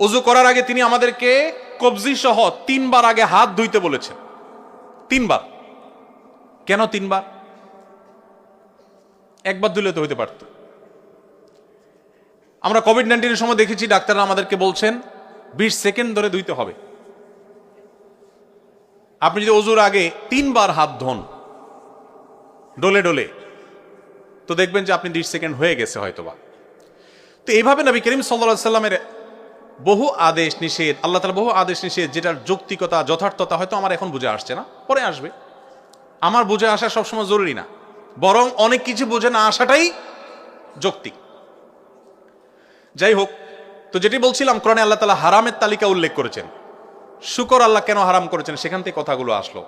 ওযু করার আগে তিনি আমাদেরকে কবজি সহ 3 বার আগে হাত ধুইতে বলেছেন। 3 বার। কেন 3 বার? একবার ধুলে তো হইতে পারত। আমরা কোভিড-19 এর সময় দেখেছি ডাক্তাররা আমাদেরকে বলছেন 20 সেকেন্ড ধরে ধুইতে হবে। আপনি যদি ওযুর আগে 3 বার হাত ধোন ডলে ডলে, তো দেখবেন যে আপনি 20 সেকেন্ড হয়ে গেছে হয়তোবা। তো এইভাবে নবী করিম সাল্লাল্লাহু আলাইহি সাল্লামের বহু আদেশ নিষেধ, আল্লাহ তাআলা বহু আদেশ নিষেধ, যেটার যৌক্তিকতা যথার্থতা হয়তো আমার এখন বুঝে আসছে না, পরে আসবে। আমার বুঝে আসা সবসময় জরুরি না, বরং অনেক কিছু বুঝে না আসাটাই যৌক্তিক। যাই হোক, তো যেটি বলছিলাম, কোরআনে আল্লাহ তাআলা হারামের তালিকা উল্লেখ করেছেন। শুকর আল্লাহ কেন হারাম করেছেন সেখান থেকে কথাগুলো আসলো।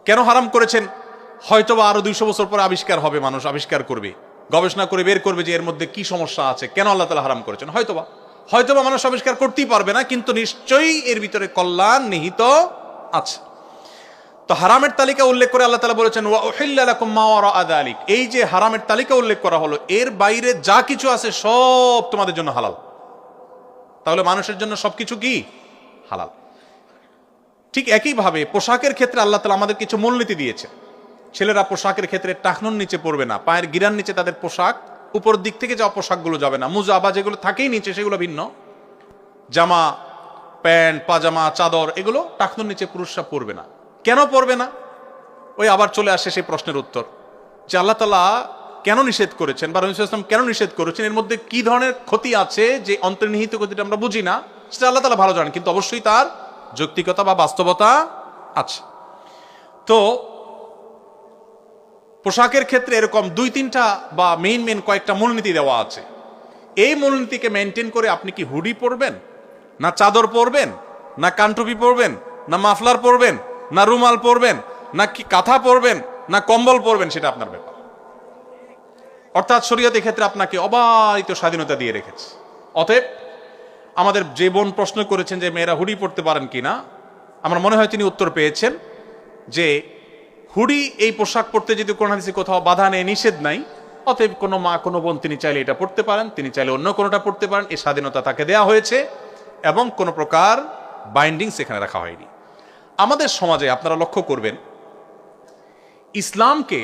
কেন হারাম করেছেন? হয়তোবা আরো 200 বছর পরে আবিষ্কার হবে, মানুষ আবিষ্কার করবে, গবেষণা করে বের করবে যে এর মধ্যে কি সমস্যা আছে, কেন আল্লাহ তাআলা হারাম করেছেন। হয়তোবা মানুষ আবিষ্কার করতেই পারবে না, কিন্তু নিশ্চয়ই এর ভিতরে কল্যাণ নিহিত আছে। তো হারামের তালিকা উল্লেখ করে আল্লাহ তাআলা বলেছেন ওয়া উহিল্লা লাকুম মা ওয়ারা'a যালিক। এই যে হারামের তালিকা উল্লেখ করা হলো, এর বাইরে যা কিছু আছে সব তোমাদের জন্য হালাল। তাহলে মানুষের জন্য সবকিছু কি হালাল। ঠিক একইভাবে পোশাকের ক্ষেত্রে আল্লাহ তাআলা আমাদের কিছু মূলনীতি দিয়েছে। ছেলেরা পোশাকের ক্ষেত্রে টাকনুর নিচে পড়বে না, পায়ের গিরার নিচে তাদের পোশাক, উপর দিক থেকে যাওয়া পোশাকগুলো যাবে না। মুজা বা যেগুলো থাকেই নিচে সেগুলো ভিন্ন, জামা প্যান্ট পাজামা চাদর এগুলো টাকনুর নিচে পুরুষরা পরবে না। কেন পরবে না? ওই আবার চলে আসে সেই প্রশ্নের উত্তর যে আল্লাহ তাআলা কেন নিষেধ করেছেন বা রাসূল সাল্লাল্লাহু আলাইহি ওয়াসাল্লাম কেন নিষেধ করেছেন, এর মধ্যে কি ধরনের ক্ষতি আছে যে অন্তর্নিহিত ক্ষতিটা আমরা বুঝি না, সেটা আল্লাহ তাআলা ভালো জানেন, কিন্তু অবশ্যই তার যৌক্তিকতা বা বাস্তবতা আছে। তো পোশাকের ক্ষেত্রে এরকম 2-3টা বা মেইন কয়েকটা মূলনীতি দেওয়া আছে। এই মূলনীতিকে মেনটেন করে আপনি কি হুডি পরবেন, না চাদর পরবেন, না কানটুপি পরবেন, না মাফলার পরবেন, না রুমাল পরবেন, না কি কাঁথা পরবেন, না কম্বল পরবেন, সেটা আপনার ব্যাপার। অর্থাৎ শরীয়ত এক্ষেত্রে আপনাকে অবারিত স্বাধীনতা দিয়ে রেখেছে। অতএব আমাদের যে বোন প্রশ্ন করেছেন যে মেয়েরা হুডি পরতে পারেন কিনা, আমার মনে হয় তিনি উত্তর পেয়েছেন যে হুডি এই পোশাক পরতে যদি কোরআন হাদিসে কোথাও বাধা নেই, নিষেধ নাই, অতএব কোনো মা কোনো বোন তিনি চাইলে এটা পড়তে পারেন, তিনি চাইলে অন্য কোনোটা পড়তে পারেন, এই স্বাধীনতা তাকে দেয়া হয়েছে এবং কোনো প্রকার বাইন্ডিংস এখানে রাখা হয়নি। আমাদের সমাজে আপনারা লক্ষ্য করবেন, ইসলামকে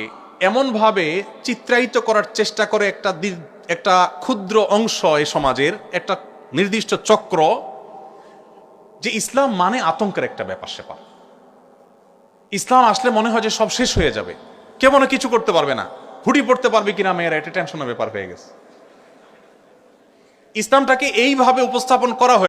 এমনভাবে চিত্রায়িত করার চেষ্টা করে একটা ক্ষুদ্র অংশ এই সমাজের, একটা নির্দিষ্ট চক্র, যে ইসলাম মানে আতঙ্কের একটা ব্যাপার স্যাপার। ইসলাম আসলে মনে হয় যে সব শেষ হয়ে যাবে, কেউ মনে কিছু করতে পারবে না, হুডি পড়তে পারবে কিনা মেয়েরা, এটা টেনশনের ব্যাপার হয়ে গেছে। ইসলামটাকে এইভাবে উপস্থাপন করা হয়